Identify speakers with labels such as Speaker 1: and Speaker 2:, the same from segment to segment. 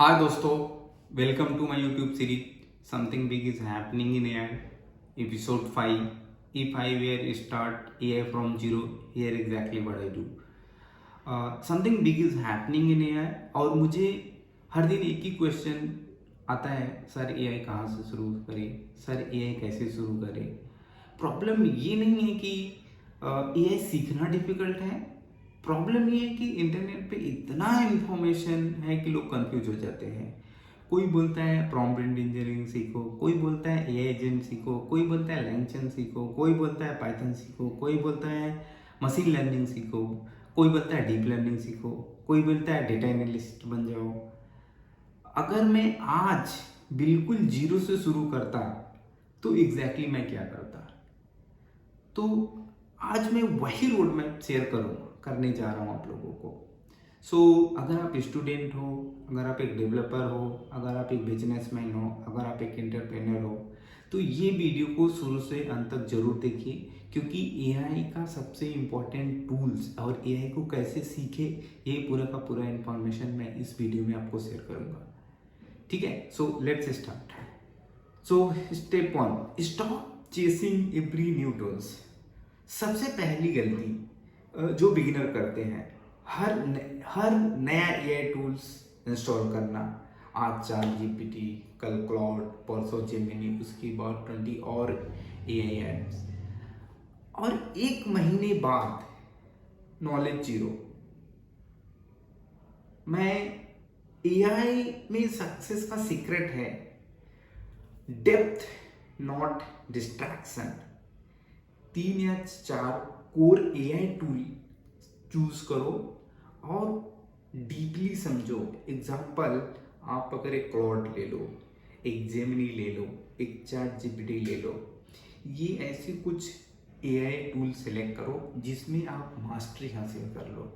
Speaker 1: Hi दोस्तों, welcome to my YouTube series Something Big is Happening in AI episode 5. If I were start AI from zero, here exactly what I do. Something big is happening in AI और मुझे हर दिन एक ही question आता है, sir AI कहाँ से शुरू करें, सर AI कैसे शुरू करें। प्रॉब्लम ये नहीं है कि AI सीखना डिफिकल्ट है, प्रॉब्लम ये है कि इंटरनेट पे इतना इंफॉर्मेशन है कि लोग कंफ्यूज हो जाते हैं। कोई बोलता है प्रॉम्प्ट इंजीनियरिंग सीखो, कोई बोलता है एआई एजेंट सीखो, कोई बोलता है लैंगचन सीखो, कोई बोलता है पाइथन सीखो, कोई बोलता है मशीन लर्निंग सीखो, कोई बोलता है डीप लर्निंग सीखो, कोई बोलता है डेटा एनालिस्ट बन जाओ। अगर मैं आज बिल्कुल जीरो से शुरू करता तो एग्जैक्टली मैं क्या करता। तो आज मैं वही रोड मैप शेयर करने जा रहा हूँ आप लोगों को। अगर आप स्टूडेंट हो, अगर आप एक डेवलपर हो, अगर आप एक बिजनेसमैन हो, अगर आप एक एंटरप्रेन्योर हो, तो ये वीडियो को शुरू से अंत तक जरूर देखिए, क्योंकि एआई का सबसे इम्पोर्टेंट टूल्स और एआई को कैसे सीखे, ये पूरा का पूरा इन्फॉर्मेशन मैं इस वीडियो में आपको शेयर करूँगा। ठीक है, so let's start. Step 1, stop chasing every new tools. सबसे पहली गलती जो बिगिनर करते हैं, हर नया एआई टूल्स इंस्टॉल करना। आज चैट जीपीटी, कल क्लाउड, परसों जेमिनी, उसके बाद 20 और एआई एप्स, और एक महीने बाद नॉलेज जीरो। मैं एआई में सक्सेस का सीक्रेट है डेप्थ नॉट डिस्ट्रैक्शन। 3 या 4 कोर एआई टूल चूज करो और डीपली समझो। एग्जाम्पल, आप अगर एक क्लाउड ले लो, एक जेमिनी ले लो, एक चैट जीपीटी ले लो, ये ऐसे कुछ एआई टूल सेलेक्ट करो जिसमें आप मास्टरी हासिल कर लो।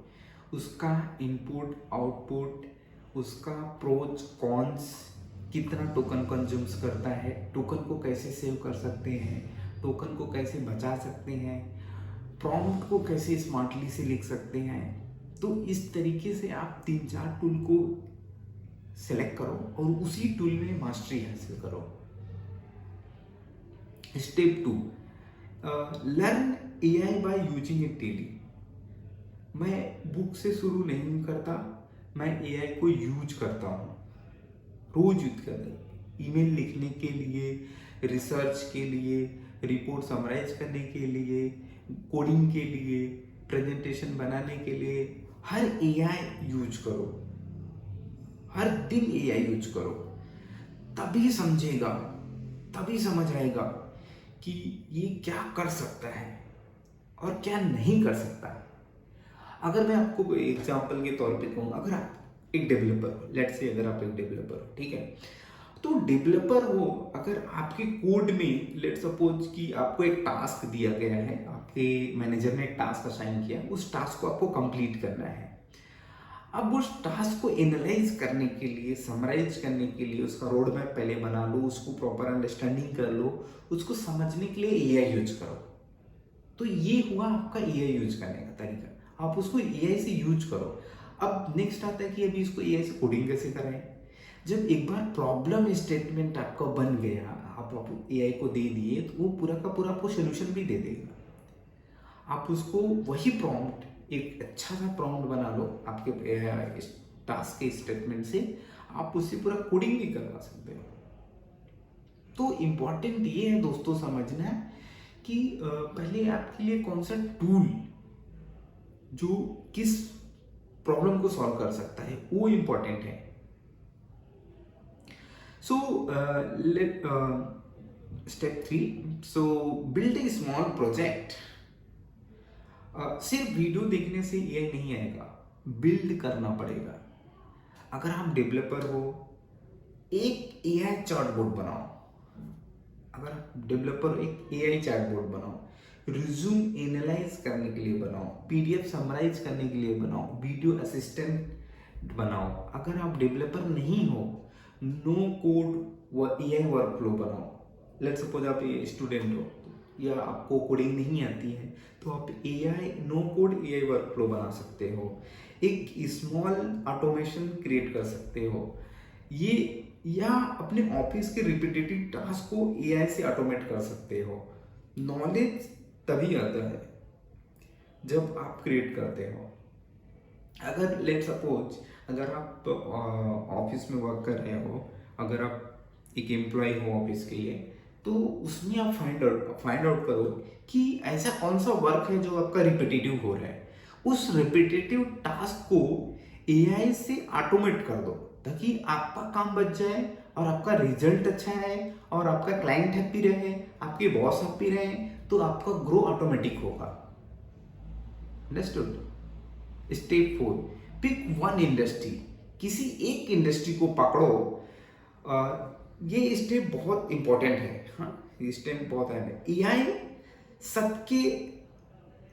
Speaker 1: उसका इनपुट आउटपुट, उसका प्रोज कॉन्स, कितना टोकन कंज्यूम्स करता है, टोकन को कैसे सेव कर सकते हैं, टोकन को कैसे बचा सकते हैं, प्रॉम्प्ट को कैसे स्मार्टली से लिख सकते हैं। तो इस तरीके से आप 3-4 टूल को सेलेक्ट करो और उसी टूल में मास्टरी हासिल करो। Step 2, learn AI by using it daily. मैं बुक से शुरू नहीं करता, मैं एआई को यूज करता हूँ, रोज यूज करते। ईमेल लिखने के लिए, रिसर्च के लिए, रिपोर्ट समराइज करने के लिए, कोडिंग के लिए, प्रेजेंटेशन बनाने के लिए, हर एआई यूज करो, हर दिन एआई यूज करो। तभी समझेगा, तभी समझ आएगा कि ये क्या कर सकता है और क्या नहीं कर सकता है। अगर मैं आपको कोई एग्जांपल के तौर पे कहूँ, अगर आप एक डेवलपर हो, लेट्स से अगर आप एक डेवलपर हो, ठीक है, तो डेवलपर हो, अगर आपके कोड में लेट सपोज कि आपको एक टास्क दिया गया है, आपके मैनेजर ने एक टास्क असाइन किया, उस टास्क को आपको कंप्लीट करना है। अब उस टास्क को एनालाइज करने के लिए, समराइज करने के लिए उसका रोड मैप पहले बना लो, उसको प्रॉपर अंडरस्टैंडिंग कर लो, उसको समझने के लिए एआई यूज करो। तो ये हुआ आपका एआई यूज करने का तरीका, आप उसको एआई से यूज करो। अब नेक्स्ट आता है कि अभी इसको एआई से कोडिंग कैसे करें। जब एक बार प्रॉब्लम स्टेटमेंट आपका बन गया, आप एआई को दे दिए, तो वो पूरा का पूरा आपको सोल्यूशन भी दे देगा। आप उसको वही प्रॉम्प्ट, एक अच्छा सा प्रॉम्प्ट बना लो आपके टास्क के स्टेटमेंट से, आप उससे पूरा कोडिंग भी करवा सकते हो। तो इम्पॉर्टेंट ये है दोस्तों समझना कि पहले आपके लिए कौन सा टूल जो किस प्रॉब्लम को सॉल्व कर सकता है वो इम्पॉर्टेंट है। So let step 3, so build a small project. सिर्फ वीडियो देखने से ये नहीं आएगा, बिल्ड करना पड़ेगा। अगर आप डेवलपर हो, एक एआई चैटबॉट बनाओ। अगर आप डेवलपर, एक एआई चैटबॉट बनाओ, रिज्यूम एनालाइज करने के लिए बनाओ, पीडीएफ समराइज करने के लिए बनाओ, वीडियो असिस्टेंट बनाओ। अगर आप डेवलपर नहीं हो, नो कोड एआई वर्कफ्लो बनाओ। लेट्स सपोज आप स्टूडेंट हो या आपको कोडिंग नहीं आती है, तो आप AI no code AI workflow बना सकते हो, एक स्मॉल ऑटोमेशन क्रिएट कर सकते हो। ये या अपने ऑफिस के रिपीटेटिव टास्क को एआई से ऑटोमेट कर सकते हो। नॉलेज तभी आता है जब आप क्रिएट करते हो। अगर लेट सपोज अगर आप ऑफिस में वर्क कर रहे हो, अगर आप एक एम्प्लॉय हो ऑफिस के लिए, तो उसमें आप फाइंड आउट करो कि ऐसा कौन सा वर्क है जो आपका रिपीटेटिव हो रहा है। उस रिपीटेटिव टास्क को एआई से ऑटोमेट कर दो ताकि आपका काम बच जाए और आपका रिजल्ट अच्छा रहे और आपका क्लाइंट हैप्पी रहे, आपके बॉस हैप्पी रहे, तो आपका ग्रो ऑटोमेटिक होगा। Understood? Step 4, pick one industry. किसी एक इंडस्ट्री को पकड़ो। ये स्टेप बहुत इंपॉर्टेंट है। हाँ, ये स्टेप बहुत है। एआई सबके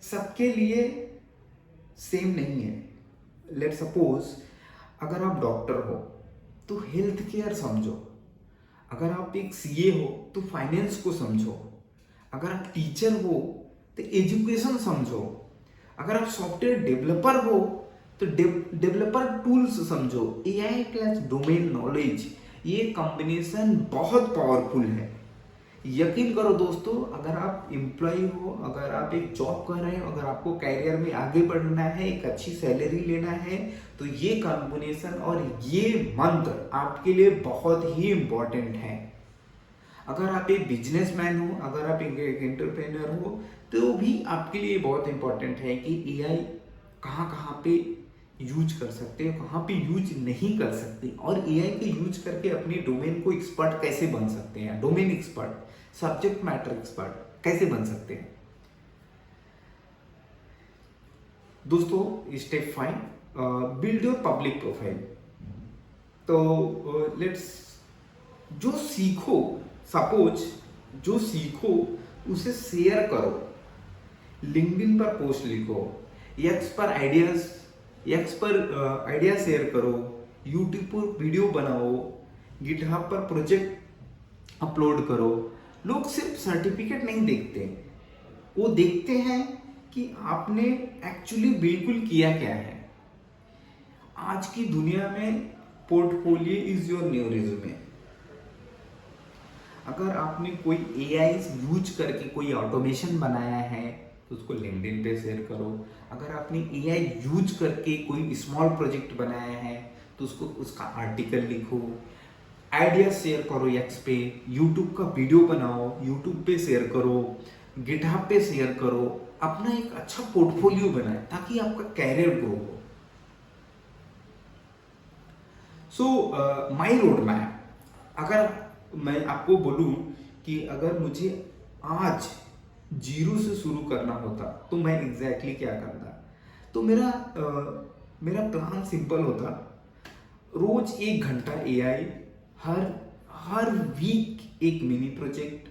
Speaker 1: सबके लिए सेम नहीं है। लेट सपोज अगर आप डॉक्टर हो तो हेल्थ केयर समझो, अगर आप एक सीए हो तो फाइनेंस को समझो, अगर आप टीचर हो तो एजुकेशन समझो, अगर आप सॉफ्टवेयर डेवलपर हो तो डेवलपर टूल्स समझो। एआई प्लस डोमेन नॉलेज, ये कॉम्बिनेशन बहुत पावरफुल है। यकीन करो दोस्तों, अगर आप एम्प्लॉय हो, अगर आप एक जॉब कर रहे हो, अगर आपको कैरियर में आगे बढ़ना है, एक अच्छी सैलरी लेना है, तो ये कॉम्बिनेशन और ये मंत्र आपके लिए बहुत ही इम्पोर्टेंट है। अगर आप एक बिजनेसमैन हो, अगर आप एक एंटरप्रेन्योर हो, तो भी आपके लिए बहुत इंपॉर्टेंट है कि एआई कहाँ कहाँ पे यूज कर सकते हो, कहाँ पे यूज नहीं कर सकते, और एआई को यूज करके अपने डोमेन को एक्सपर्ट कैसे बन सकते हैं। Domain expert, subject matter expert कैसे बन सकते हैं। दोस्तों step 5, build your public profile. तो लेट्स जो सीखो, सपोज जो सीखो उसे शेयर करो। लिंक्डइन पर पोस्ट लिखो, एक्स पर आइडिया शेयर करो, यूट्यूब पर वीडियो बनाओ, गिटहब पर प्रोजेक्ट अपलोड करो। लोग सिर्फ सर्टिफिकेट नहीं देखते, वो देखते हैं कि आपने एक्चुअली बिल्कुल किया क्या है। आज की दुनिया में portfolio is your new resume. अगर आपने कोई एआई यूज करके कोई ऑटोमेशन बनाया है तो उसको लिंक्डइन पे शेयर करो। अगर आपने एआई यूज करके कोई स्मॉल प्रोजेक्ट बनाया है तो उसका आर्टिकल लिखो, आइडिया शेयर करो एक्स पे, यूट्यूब का वीडियो बनाओ, यूट्यूब पे शेयर करो, गिटहब पे शेयर करो। अपना एक अच्छा पोर्टफोलियो बनाए ताकि आपका कैरियर ग्रो हो। सो माई रोड मैप, अगर मैं आपको बोलूं कि अगर मुझे आज जीरो से शुरू करना होता तो मैं एग्जैक्टली क्या करता, तो मेरा प्लान सिंपल होता। रोज 1 घंटा एआई, हर वीक एक मिनी प्रोजेक्ट,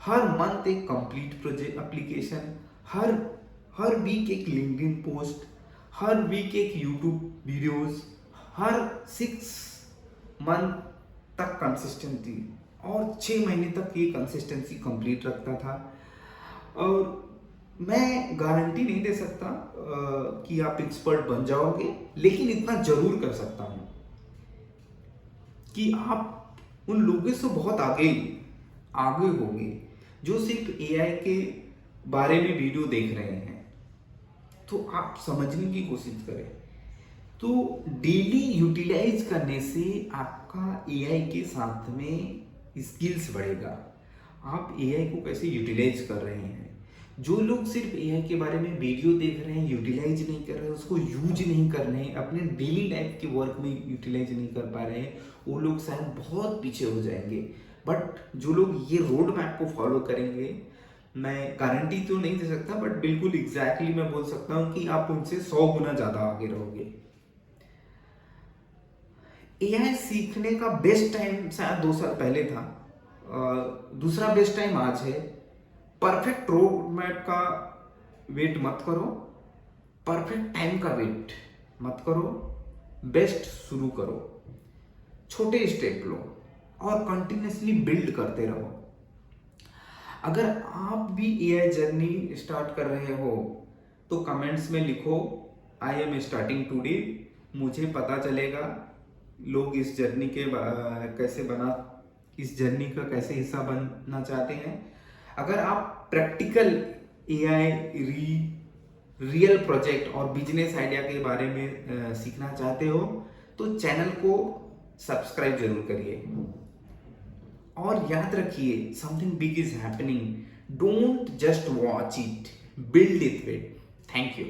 Speaker 1: हर मंथ एक कंप्लीट प्रोजेक्ट एप्लीकेशन, हर वीक एक लिंक्डइन पोस्ट, हर वीक एक यूट्यूब वीडियोस, हर 6 मंथ तक कंसिस्टेंसी, और 6 महीने तक ये कंसिस्टेंसी कंप्लीट रखता था। और मैं गारंटी नहीं दे सकता कि आप एक्सपर्ट बन जाओगे, लेकिन इतना जरूर कर सकता हूं कि आप उन लोगों से बहुत आगे होंगे जो सिर्फ एआई के बारे में वीडियो देख रहे हैं। तो आप समझने की कोशिश करें। तो डेली यूटिलाइज करने से आपका एआई के साथ में स्किल्स बढ़ेगा। आप एआई को कैसे यूटिलाइज कर रहे हैं। जो लोग सिर्फ एआई के बारे में वीडियो देख रहे हैं, यूटिलाइज नहीं कर रहे हैं, उसको यूज नहीं कर रहे हैं, अपने डेली लाइफ के वर्क में यूटिलाइज नहीं कर पा रहे हैं, वो लोग शायद बहुत पीछे हो जाएंगे। बट जो लोग ये रोड मैप को फॉलो करेंगे, मैं गारंटी तो नहीं दे सकता बट बिल्कुल एग्जैक्टली मैं बोल सकता हूँ कि आप उनसे 100 गुना ज़्यादा आगे रहोगे। एआई सीखने का बेस्ट टाइम शायद 2 साल पहले था, दूसरा बेस्ट टाइम आज है। परफेक्ट रोड मैप का वेट मत करो, परफेक्ट टाइम का वेट मत करो, बेस्ट शुरू करो, छोटे स्टेप लो और कंटिन्यूसली बिल्ड करते रहो। अगर आप भी एआई जर्नी स्टार्ट कर रहे हो तो कमेंट्स में लिखो आई एम स्टार्टिंग टुडे, मुझे पता चलेगा लोग इस जर्नी के इस जर्नी का कैसे हिस्सा बनना चाहते हैं। अगर आप प्रैक्टिकल एआई रियल प्रोजेक्ट और बिजनेस आइडिया के बारे में सीखना चाहते हो तो चैनल को सब्सक्राइब जरूर करिए। और याद रखिए, something big is happening, don't just watch it, build it with. Thank you.